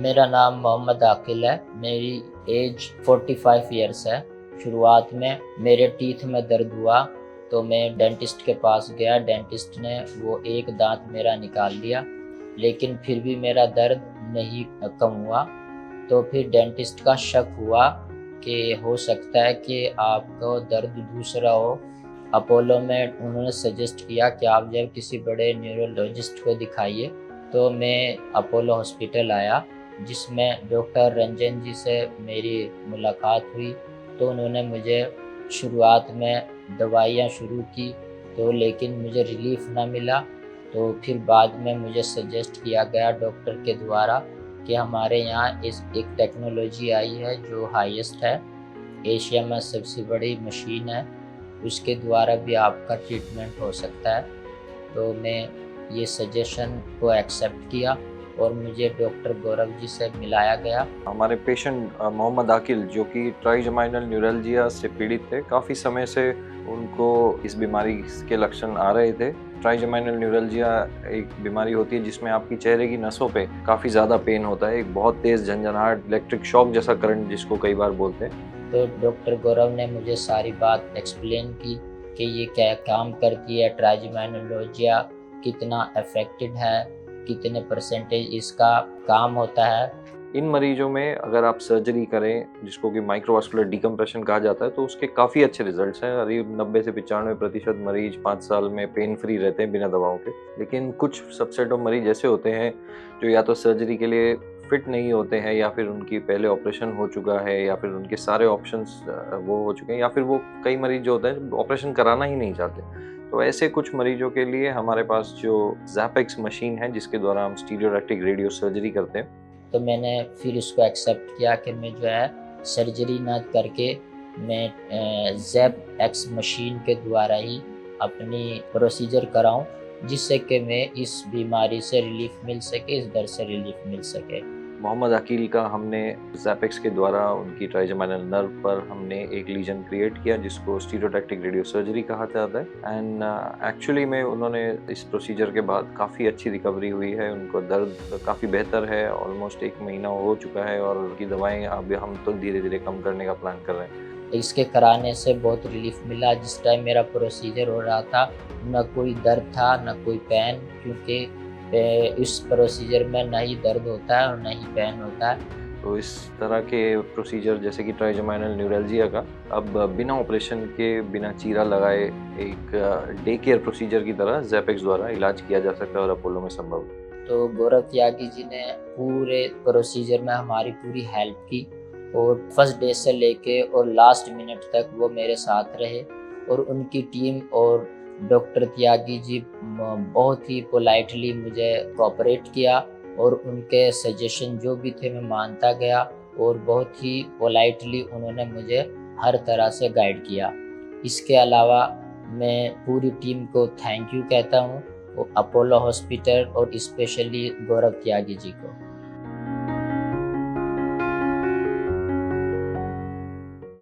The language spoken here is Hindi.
मेरा नाम मोहम्मद आकिल है। मेरी एज 45 ईयर्स है। शुरुआत में मेरे टीथ में दर्द हुआ तो मैं डेंटिस्ट के पास गया। डेंटिस्ट ने वो एक दांत मेरा निकाल लिया, लेकिन फिर भी मेरा दर्द नहीं कम हुआ। तो फिर डेंटिस्ट का शक हुआ कि हो सकता है कि आपको दर्द दूसरा हो। अपोलो में उन्होंने सजेस्ट किया कि आप जब किसी बड़े न्यूरोलॉजिस्ट को दिखाइए। तो मैं अपोलो हॉस्पिटल आया, जिसमें डॉक्टर रंजन जी से मेरी मुलाकात हुई। तो उन्होंने मुझे शुरुआत में दवाइयाँ शुरू की, तो लेकिन मुझे रिलीफ ना मिला। तो फिर बाद में मुझे सजेस्ट किया गया डॉक्टर के द्वारा कि हमारे यहाँ इस एक टेक्नोलॉजी आई है जो हाईएस्ट है, एशिया में सबसे बड़ी मशीन है, उसके द्वारा भी आपका ट्रीटमेंट हो सकता है। तो मैं ये सजेशन को एक्सेप्ट किया और मुझे डॉक्टर गौरव जी से मिलाया गया। हमारे पेशेंट मोहम्मद आकिल, जो कि ट्राइजेमाइनल न्यूरल्जिया से पीड़ित थे, काफ़ी समय से उनको इस बीमारी के लक्षण आ रहे थे। ट्राइजेमाइनल न्यूरल्जिया एक बीमारी होती है जिसमें आपकी चेहरे की नसों पे काफ़ी ज़्यादा पेन होता है, एक बहुत तेज़ झंझनाहट, इलेक्ट्रिक शॉक जैसा करंट जिसको कई बार बोलते हैं। तो डॉक्टर गौरव ने मुझे सारी बात एक्सप्लेन की कि ये क्या काम करती है, ट्राइजेमाइनोलॉजिया कितना अफेक्टेड है, कितने परसेंटेज इसका काम होता है। इन मरीजों में अगर आप सर्जरी करें, जिसको कि माइक्रोवास्कुलर डिकम्प्रेशन कहा जाता है, तो उसके काफ़ी अच्छे रिजल्ट्स हैं। करीब 90 से 95% मरीज 5 साल में पेन फ्री रहते हैं बिना दवाओं के। लेकिन कुछ सबसेट ऑफ मरीज ऐसे होते हैं जो या तो सर्जरी के लिए फिट नहीं होते हैं, या फिर उनकी पहले ऑपरेशन हो चुका है, या फिर उनके सारे ऑप्शंस वो हो चुके हैं, या फिर वो कई मरीज जो होते हैं ऑपरेशन कराना ही नहीं चाहते। तो ऐसे कुछ मरीजों के लिए हमारे पास जो ज़ैपेक्स मशीन है, जिसके द्वारा हम स्टीरियोटैक्टिक रेडियो सर्जरी करते हैं। तो मैंने फिर इसको एक्सेप्ट किया कि मैं जो है सर्जरी ना करके मैं ज़ैप एक्स मशीन के द्वारा ही अपनी प्रोसीजर कराऊं, जिससे कि मैं इस बीमारी से रिलीफ मिल सके, इस दर्द से रिलीफ मिल सके। मोहम्मद अकील का हमने ज़ैपेक्स के द्वारा उनकी ट्राइजेमाइनल नर्व पर हमने एक लीजन क्रिएट किया, जिसको स्टीरियोटैक्टिक रेडियो सर्जरी कहा जाता है। एंड एक्चुअली में उन्होंने इस प्रोसीजर के बाद काफ़ी अच्छी रिकवरी हुई है। उनको दर्द काफ़ी बेहतर है, ऑलमोस्ट 1 महीना हो चुका है, और उनकी दवाएं अब हम तो धीरे धीरे कम करने का प्लान कर रहे हैं। इसके कराने से बहुत रिलीफ मिला। जिस टाइम मेरा प्रोसीजर हो रहा था, ना कोई दर्द था, ना कोई पेन, क्योंकि इस प्रोसीजर में ना ही दर्द होता है और ना ही पेन होता है। तो इस तरह के प्रोसीजर जैसे कि ट्राइजेमाइनल न्यूरल्जिया का अब बिना ऑपरेशन के, बिना चीरा लगाए, एक डे केयर प्रोसीजर की तरह ज़ैपेक्स द्वारा इलाज किया जा सकता है, और अपोलो में संभव है। तो गौरव त्यागी जी ने पूरे प्रोसीजर में हमारी पूरी हेल्प की, और फर्स्ट डे से लेके और लास्ट मिनट तक वो मेरे साथ रहे। और उनकी टीम और डॉक्टर त्यागी जी बहुत ही पोलाइटली मुझे कोऑपरेट किया, और उनके सजेशन जो भी थे मैं मानता गया, और बहुत ही पोलाइटली उन्होंने मुझे हर तरह से गाइड किया। इसके अलावा मैं पूरी टीम को थैंक यू कहता हूँ, अपोलो हॉस्पिटल और स्पेशली गौरव त्यागी जी को।